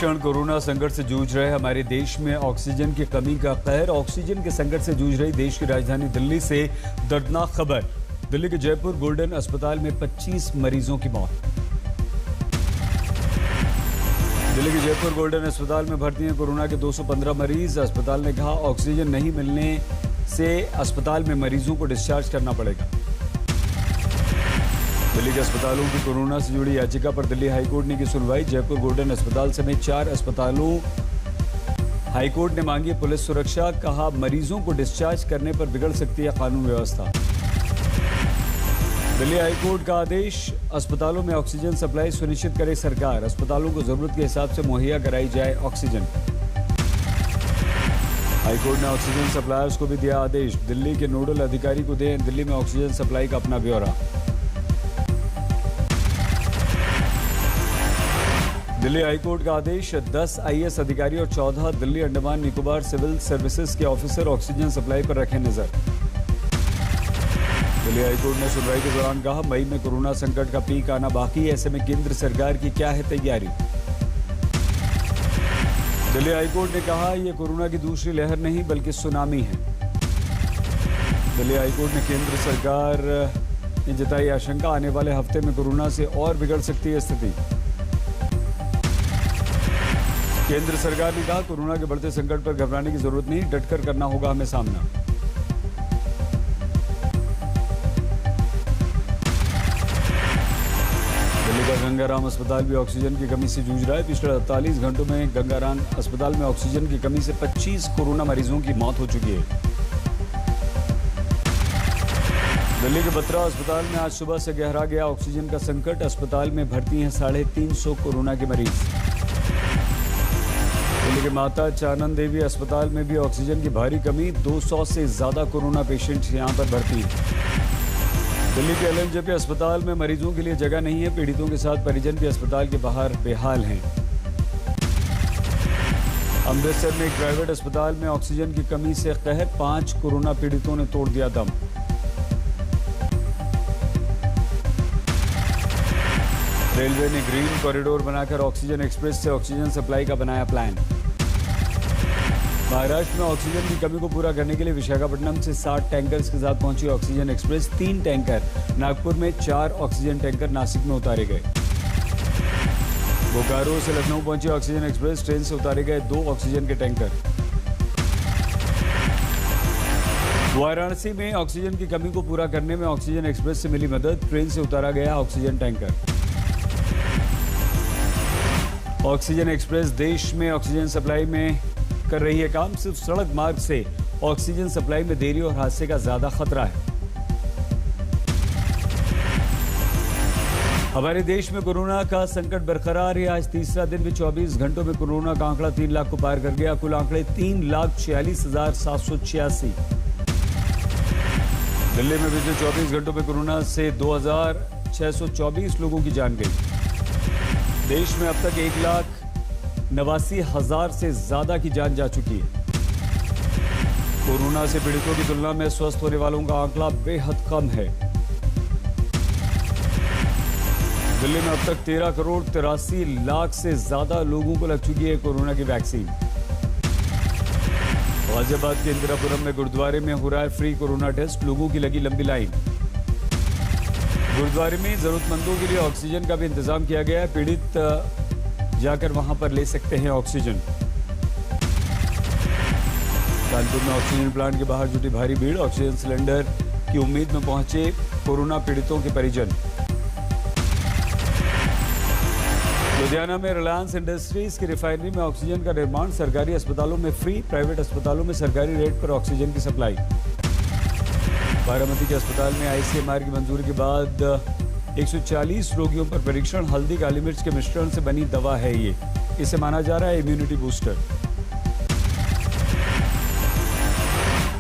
भीषण कोरोना संकट से जूझ रहे हमारे देश में ऑक्सीजन की कमी का कहर। ऑक्सीजन के संकट से जूझ रही देश की राजधानी दिल्ली से दर्दनाक खबर। दिल्ली के जयपुर गोल्डन अस्पताल में 25 मरीजों की मौत। दिल्ली के जयपुर गोल्डन अस्पताल में भर्ती हैं कोरोना के 215 मरीज। अस्पताल ने कहा ऑक्सीजन नहीं मिलने से अस्पताल में मरीजों को डिस्चार्ज करना पड़ेगा। दिल्ली के अस्पतालों की कोरोना से जुड़ी याचिका पर दिल्ली हाईकोर्ट ने की सुनवाई। जयपुर गोल्डन अस्पताल समेत 4 अस्पतालों हाईकोर्ट ने मांगी पुलिस सुरक्षा। कहा मरीजों को डिस्चार्ज करने पर बिगड़ सकती है कानून व्यवस्था। दिल्ली हाईकोर्ट का आदेश, अस्पतालों में ऑक्सीजन सप्लाई सुनिश्चित करे सरकार। अस्पतालों को जरूरत के हिसाब से मुहैया कराई जाए ऑक्सीजन। हाईकोर्ट ने ऑक्सीजन सप्लायर्स को भी दिया आदेश। दिल्ली के नोडल अधिकारी को दें दिल्ली में ऑक्सीजन सप्लाई का अपना ब्यौरा। दिल्ली हाईकोर्ट का आदेश, 10 आईएएस अधिकारी और 14 दिल्ली अंडमान निकोबार सिविल सर्विसेज के ऑफिसर ऑक्सीजन सप्लाई पर रखें नजर। दिल्ली हाईकोर्ट ने सुनवाई के दौरान कहा मई में कोरोना संकट का पीक आना बाकी है, ऐसे में केंद्र सरकार की क्या है तैयारी। दिल्ली हाईकोर्ट ने कहा यह कोरोना की दूसरी लहर नहीं बल्कि सुनामी है। दिल्ली हाईकोर्ट ने केंद्र सरकार ने जताई आशंका आने वाले हफ्ते में कोरोना से और बिगड़ सकती है स्थिति। केंद्र सरकार ने कहा कोरोना के बढ़ते संकट पर घबराने की जरूरत नहीं, डटकर करना होगा हमें सामना। दिल्ली का गंगाराम अस्पताल भी ऑक्सीजन की कमी से जूझ रहा है। पिछले 48 घंटों में गंगाराम अस्पताल में ऑक्सीजन की कमी से 25 कोरोना मरीजों की मौत हो चुकी है। दिल्ली के बत्रा अस्पताल में आज सुबह से गहरा गया ऑक्सीजन का संकट। अस्पताल में भर्ती हैं 350 कोरोना के मरीज। दिल्ली के माता चानन देवी अस्पताल में भी ऑक्सीजन की भारी कमी। 200 से ज्यादा कोरोना पेशेंट यहां पर भर्ती हैं। दिल्ली के एलएनजेपी अस्पताल में मरीजों के लिए जगह नहीं है। पीड़ितों के साथ परिजन भी अस्पताल के बाहर बेहाल हैं। अमृतसर में एक प्राइवेट अस्पताल में ऑक्सीजन की कमी से कहर। 5 कोरोना पीड़ितों ने तोड़ दिया दम। रेलवे ने ग्रीन कॉरिडोर बनाकर ऑक्सीजन एक्सप्रेस से ऑक्सीजन सप्लाई का बनाया प्लान। महाराष्ट्र में ऑक्सीजन की कमी को पूरा करने के लिए विशाखापट्टनम से 60 टैंकर्स के साथ पहुंची ऑक्सीजन एक्सप्रेस। 3 टैंकर नागपुर में, 4 ऑक्सीजन टैंकर नासिक में उतारे गए। बोकारो से लखनऊ पहुंची ऑक्सीजन एक्सप्रेस, ट्रेन से उतारे गए 2 ऑक्सीजन के टैंकर। वाराणसी में ऑक्सीजन की कमी को पूरा करने में ऑक्सीजन एक्सप्रेस से मिली मदद। ट्रेन से उतारा गया ऑक्सीजन टैंकर। ऑक्सीजन एक्सप्रेस देश में ऑक्सीजन सप्लाई में कर रही है काम। सिर्फ सड़क मार्ग से ऑक्सीजन सप्लाई में देरी और हादसे का ज्यादा खतरा है। हमारे देश में कोरोना का संकट बरकरार है। आज तीसरा दिन भी 24 घंटों में कोरोना का आंकड़ा 3 लाख को पार कर गया। कुल आंकड़े 3,46,786। दिल्ली में पिछले 24 घंटों में कोरोना से 2,624 लोगों की जान गई। देश में अब तक 1,89,000 से ज्यादा की जान जा चुकी है। कोरोना से पीड़ितों की तुलना में स्वस्थ होने वालों का आंकड़ा बेहद कम है। दिल्ली में अब तक 13 करोड़ 83 लाख से ज्यादा लोगों को लग चुकी है कोरोना की वैक्सीन। गाजियाबाद के इंदिरापुरम में गुरुद्वारे में हो रहा है फ्री कोरोना टेस्ट। लोगों की लगी लंबी लाइन। गुरुद्वारे में जरूरतमंदों के लिए ऑक्सीजन का भी इंतजाम किया गया है। पीड़ित जाकर वहां पर ले सकते हैं ऑक्सीजन। कानपुर में ऑक्सीजन प्लांट के बाहर जुटी भारी भीड़। ऑक्सीजन सिलेंडर की उम्मीद में पहुंचे कोरोना पीड़ितों के परिजन। लुधियाना में रिलायंस इंडस्ट्रीज की रिफाइनरी में ऑक्सीजन का निर्माण। सरकारी अस्पतालों में फ्री, प्राइवेट अस्पतालों में सरकारी रेट पर ऑक्सीजन की सप्लाई। बारामती के अस्पताल में आईसीएमआर की मंजूरी के बाद 140 रोगियों पर परीक्षण। हल्दी काली मिर्च के मिश्रण से बनी दवा है ये। इसे माना जा रहा है इम्यूनिटी बूस्टर।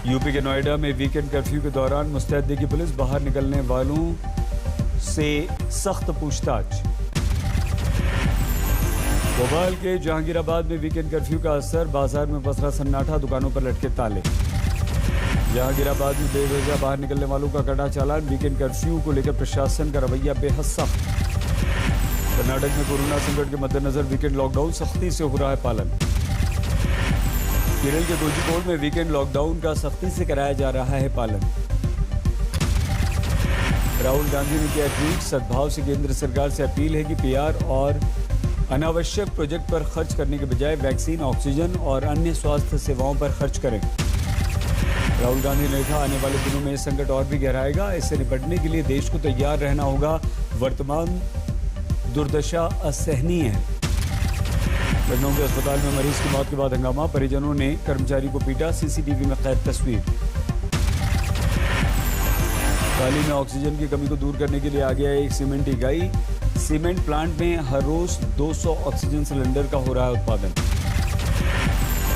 यूपी के नोएडा में वीकेंड कर्फ्यू के दौरान मुस्तैदी की पुलिस। बाहर निकलने वालों से सख्त पूछताछ। भोपाल के जहांगीराबाद में वीकेंड कर्फ्यू का असर। बाजार में पसरा सन्नाटा, दुकानों पर लटके ताले। जहांगीराबाद में बेवजह बाहर निकलने वालों का कटा चालान। वीकेंड कर्फ्यू को लेकर प्रशासन का रवैया बेहद सख्त। कर्नाटक में कोरोना संकट के मद्देनजर वीकेंड लॉकडाउन सख्ती से हो रहा है पालन। केरल के कोझिकोड में वीकेंड लॉकडाउन का सख्ती से कराया जा रहा है पालन। राहुल गांधी ने किया ट्वीट, सद्भाव से केंद्र सरकार से अपील है कि पीआर और अनावश्यक प्रोजेक्ट पर खर्च करने के बजाय वैक्सीन, ऑक्सीजन और अन्य स्वास्थ्य सेवाओं पर खर्च करें। राहुल गांधी ने कहा, आने वाले दिनों में यह संकट और भी गहराएगा। इससे निपटने के लिए देश को तैयार रहना होगा। वर्तमान दुर्दशा असहनीय है। लखनऊ के अस्पताल में मरीज की मौत के बाद हंगामा, परिजनों ने कर्मचारी को पीटा, सीसीटीवी में कैद तस्वीर। पाली में ऑक्सीजन की कमी को दूर करने के लिए आ गया एक सीमेंट इकाई। सीमेंट प्लांट में हर रोज 200 ऑक्सीजन सिलेंडर का हो रहा है उत्पादन।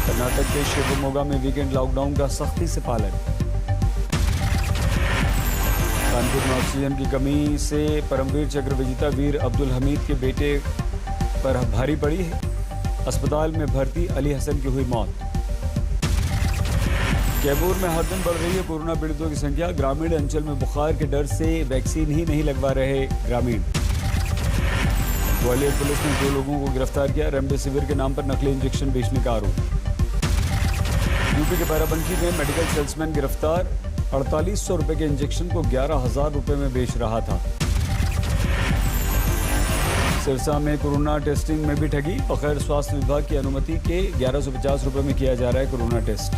कर्नाटक के शिवमोगा में वीकेंड लॉकडाउन का सख्ती से पालन। कानपुर में ऑक्सीजन की कमी से परमवीर चक्र विजेता वीर अब्दुल हमीद के बेटे पर भारी पड़ी है। अस्पताल में भर्ती अली हसन की हुई मौत। कैमूर में हर दिन बढ़ रही है कोरोना पीड़ितों की संख्या। ग्रामीण अंचल में बुखार के डर से वैक्सीन ही नहीं लगवा रहे ग्रामीण। ग्वालियर पुलिस ने 2 लोगों को गिरफ्तार किया, रेमडेसिविर के नाम पर नकली इंजेक्शन बेचने का आरोप। यूपी के बाराबंकी में मेडिकल सेल्समैन गिरफ्तार, 4800 रुपए के इंजेक्शन को 11,000 रुपए में बेच रहा था। सिरसा में कोरोना टेस्टिंग में भी ठगी, बगैर स्वास्थ्य विभाग की अनुमति के 1150 रुपए में किया जा रहा है कोरोना टेस्ट।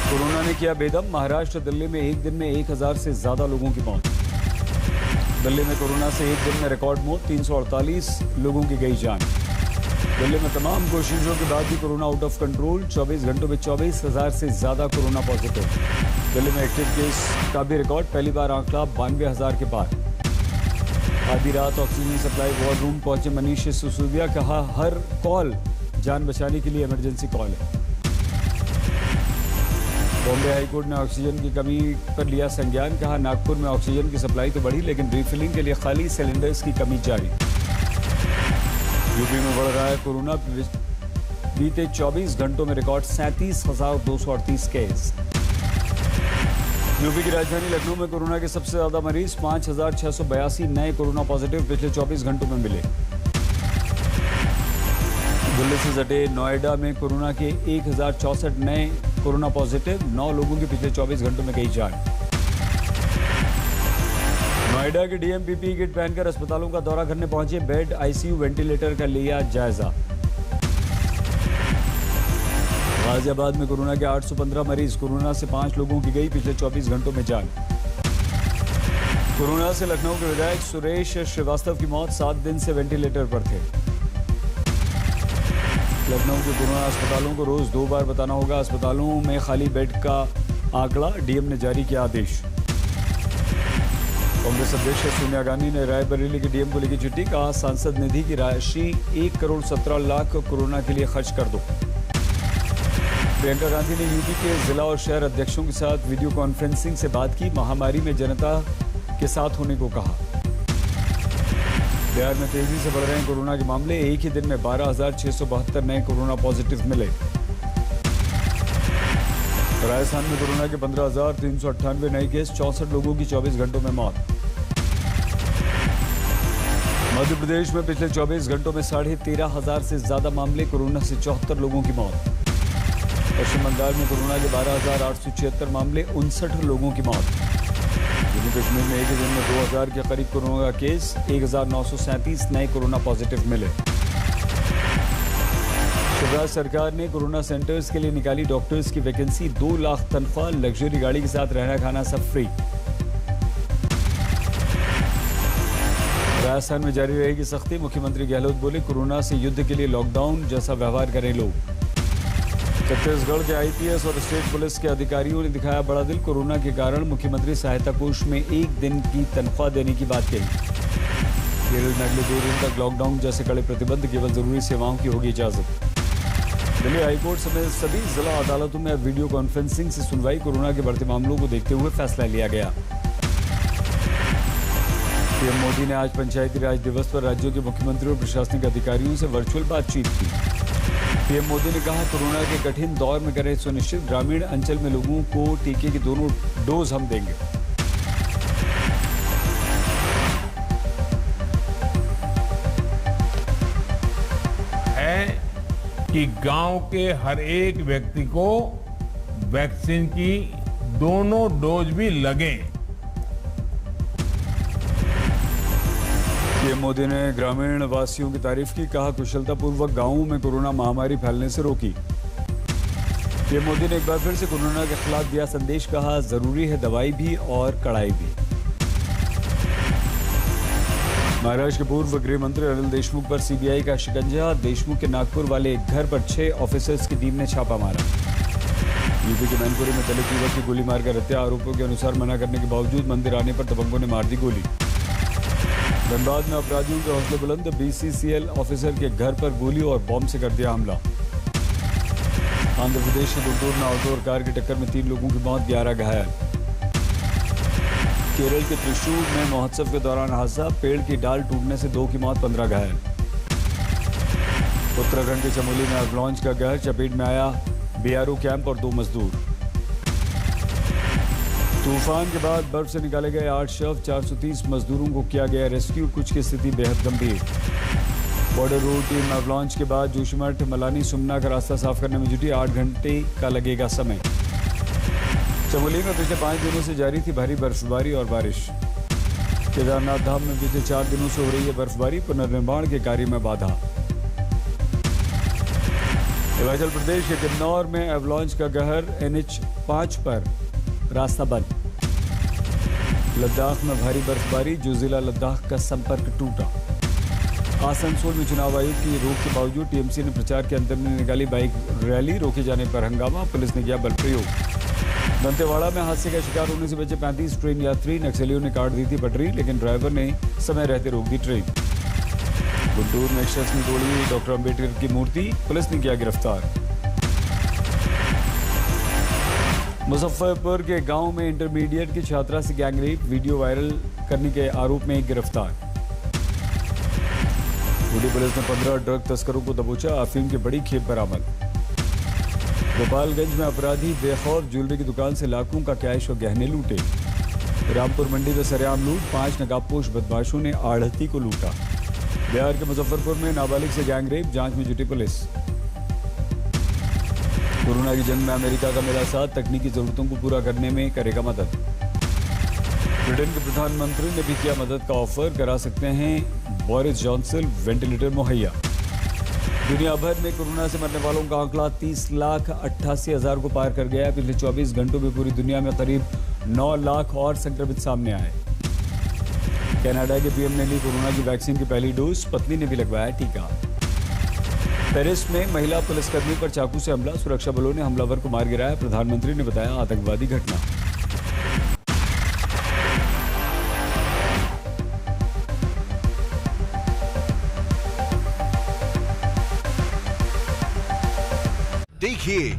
कोरोना ने किया बेदम, महाराष्ट्र दिल्ली में एक दिन में 1000 से ज्यादा लोगों की मौत। दिल्ली में कोरोना से एक दिन में रिकॉर्ड मौत, 348 लोगों की गई जान। दिल्ली में तमाम कोशिशों के बाद भी कोरोना आउट ऑफ कंट्रोल, 24 घंटों में 24,000 से ज्यादा कोरोना पॉजिटिव। दिल्ली में एक्टिव केस का भी रिकॉर्ड, पहली बार आंकड़ा 92,000 के पार। आधी रात ऑक्सीजन सप्लाई वॉर रूम पहुंचे मनीष सिसोदिया, कहा हर कॉल जान बचाने के लिए इमरजेंसी कॉल है। बॉम्बे हाईकोर्ट ने ऑक्सीजन की कमी पर लिया संज्ञान, कहा नागपुर में ऑक्सीजन की सप्लाई तो बढ़ी लेकिन रिफिलिंग के लिए खाली सिलेंडर्स की कमी जारी। यूपी में बढ़ रहा है कोरोना, बीते 24 घंटों में रिकॉर्ड 37,238 केस। यूपी की राजधानी लखनऊ में कोरोना के सबसे ज्यादा मरीज, 5,682 नए कोरोना पॉजिटिव पिछले 24 घंटों में मिले। दिल्ली से सटे नोएडा में कोरोना के 1064 नए कोरोना पॉजिटिव, 9 लोगों की पिछले 24 घंटों में गई जान। नोएडा के डीएम पीपीई किट पहनकर अस्पतालों का दौरा करने पहुंचे, बेड, आईसीयू, वेंटिलेटर का लिया जायजा। गाजियाबाद में कोरोना के 815 मरीज, कोरोना से 5 लोगों की गई पिछले 24 घंटों में जान। कोरोना से लखनऊ के विधायक सुरेश श्रीवास्तव की मौत, 7 दिन से वेंटिलेटर पर थे। लखनऊ के कोरोना अस्पतालों को रोज 2 बार बताना होगा अस्पतालों में खाली बेड का आंकड़ा, डीएम ने जारी किया आदेश। कांग्रेस अध्यक्ष सोनिया गांधी ने रायबरेली के डीएम को लिखी चिट्ठी, कहा सांसद निधि की राशि 1 करोड़ 17 लाख कोरोना के लिए खर्च कर दो। प्रियंका गांधी ने यूपी के जिला और शहर अध्यक्षों के साथ वीडियो कॉन्फ्रेंसिंग से बात की, महामारी में जनता के साथ होने को कहा। बिहार में तेजी से बढ़ रहे हैं कोरोना के मामले, एक ही दिन में 12,672 नए कोरोना पॉजिटिव मिले। राजस्थान में कोरोना के 15,398 नए केस, 64 लोगों की 24 घंटों में मौत। मध्य प्रदेश में पिछले 24 घंटों में 13,500 से ज्यादा मामले, कोरोना से 74 लोगों की मौत। पश्चिम बंगाल में कोरोना के 12,876 मामले, 59 लोगों की मौत। जम्मू कश्मीर में एक ही दिन में 2,000 के करीब कोरोना का केस, 1,937 नए कोरोना पॉजिटिव मिले। शिवराज सरकार ने कोरोना सेंटर्स के लिए निकाली डॉक्टर्स की वैकेंसी, 2 लाख तनख्वाह, लग्जरी गाड़ी के साथ रहना खाना सब फ्री। राजस्थान में जारी रहेगी सख्ती, मुख्यमंत्री गहलोत बोले कोरोना से युद्ध के लिए लॉकडाउन जैसा व्यवहार करें लोग। छत्तीसगढ़ के आईपीएस और स्टेट पुलिस के अधिकारियों ने दिखाया बड़ा दिल, कोरोना के कारण मुख्यमंत्री सहायता कोष में 1 दिन की तनख्वाह देने की बात कही। केरल में अगले 2 दिन तक लॉकडाउन जैसे कड़े प्रतिबंध, केवल जरूरी सेवाओं की होगी इजाजत। दिल्ली हाईकोर्ट समेत सभी जिला अदालतों में अब वीडियो कॉन्फ्रेंसिंग से सुनवाई, कोरोना के बढ़ते मामलों को देखते हुए फैसला लिया गया। पीएम मोदी ने आज पंचायती राज दिवस पर राज्यों के मुख्यमंत्रियों और प्रशासनिक अधिकारियों से वर्चुअल बातचीत की। पीएम मोदी ने कहा कोरोना के कठिन दौर में करें सुनिश्चित, ग्रामीण अंचल में लोगों को टीके की दोनों डोज हम देंगे। कि गांव के हर एक व्यक्ति को वैक्सीन की दोनों डोज भी लगे। पीएम मोदी ने ग्रामीण वासियों की तारीफ की, कहा कुशलतापूर्वक गांवों में कोरोना महामारी फैलने से रोकी। पीएम मोदी ने एक बार फिर से कोरोना के खिलाफ दिया संदेश, कहा जरूरी है दवाई भी और कड़ाई भी। महाराष्ट्र के पूर्व गृह मंत्री अनिल देशमुख पर सीबीआई का शिकंजा, देशमुख के नागपुर वाले एक घर पर 6 ऑफिसर्स की टीम ने छापा मारा। यूपी के मैनपुरी में दलित युवक की गोली मारकर हत्या, आरोपों के अनुसार मना करने के बावजूद मंदिर आने पर दबंगों ने मार दी गोली। धनबाद में अपराधियों के हौसले बुलंद, बीसीसीएल ऑफिसर के घर पर गोली और बॉम्ब से कर दिया हमला। आंध्र प्रदेश के गुंटूर में ऑटो और कार की टक्कर में 3 लोगों की मौत, 11 घायल। केरल के त्रिशूर में महोत्सव के दौरान हादसा, पेड़ की डाल टूटने से 2 की मौत, 15 घायल। उत्तराखंड के चमोली में एवलांच का कहर, चपेट में आया बीआरओ कैंप और 2 मजदूर। तूफान के बाद बर्फ से निकाले गए 8 शव, 430 मजदूरों को किया गया रेस्क्यू, कुछ की स्थिति बेहद गंभीर। बॉर्डर रोड टीम एवलांच के बाद जोशीमठ मलानी सुमना का रास्ता साफ करने में जुटी, 8 घंटे का लगेगा समय। चमोली में पिछले 5 दिनों से जारी थी भारी बर्फबारी और बारिश। केदारनाथ धाम में पिछले 4 दिनों से हो रही है बर्फबारी, पुनर्निर्माण के कार्य में बाधा। हिमाचल प्रदेश के किन्नौर में एवलांच का कहर, NH5 पर रास्ता बंद। लद्दाख में भारी बर्फबारी, जो जिला लद्दाख का संपर्क टूटा। आसनसोल में चुनाव आयोग की रोक के बावजूद टीएमसी ने प्रचार के अंतर में निकाली बाइक रैली, रोके जाने पर हंगामा, पुलिस ने किया बल प्रयोग। दंतेवाड़ा में हादसे का शिकार होने से बचे 35 ट्रेन यात्री, नक्सलियों ने काट दी थी पटरी, लेकिन ड्राइवर ने समय रहते रोक दी ट्रेन। गुंटूर में शख्स ने तोड़ी डॉक्टर अंबेडकर की मूर्ति, पुलिस ने किया गिरफ्तार। मुजफ्फरपुर के गांव में इंटरमीडिएट की छात्रा से गैंगरेप, वीडियो वायरल करने के आरोप में एक गिरफ्तार। बूढ़ी पुलिस ने 15 ड्रग तस्करों को दबोचा, अफीम की बड़ी खेप बरामद। गोपालगंज में अपराधी बेखौफ ज्वेलरी की दुकान से लाखों का कैश और गहने लूटे। रामपुर मंडी में सरेआम लूट, 5 नकाबपोश बदमाशों ने आढ़ती को लूटा। बिहार के मुजफ्फरपुर में नाबालिग से गैंगरेप, जांच में जुटी पुलिस। कोरोना की जंग में अमेरिका का मिला साथ, तकनीकी जरूरतों को पूरा करने में करेगा मदद। ब्रिटेन के प्रधानमंत्री ने भी किया मदद का ऑफर, करा सकते हैं बोरिस जॉनसन वेंटिलेटर मुहैया। दुनिया भर में कोरोना से मरने वालों का आंकड़ा 30,88,000 को पार कर गया है। पिछले 24 घंटों में पूरी दुनिया में करीब 9 लाख और संक्रमित सामने आए। कनाडा के पीएम ने ली कोरोना की वैक्सीन की पहली डोज, पत्नी ने भी लगवाया टीका। पेरिस में महिला पुलिसकर्मी पर चाकू से हमला, सुरक्षा बलों ने हमलावर को मार गिराया, प्रधानमंत्री ने बताया आतंकवादी घटना। देखिए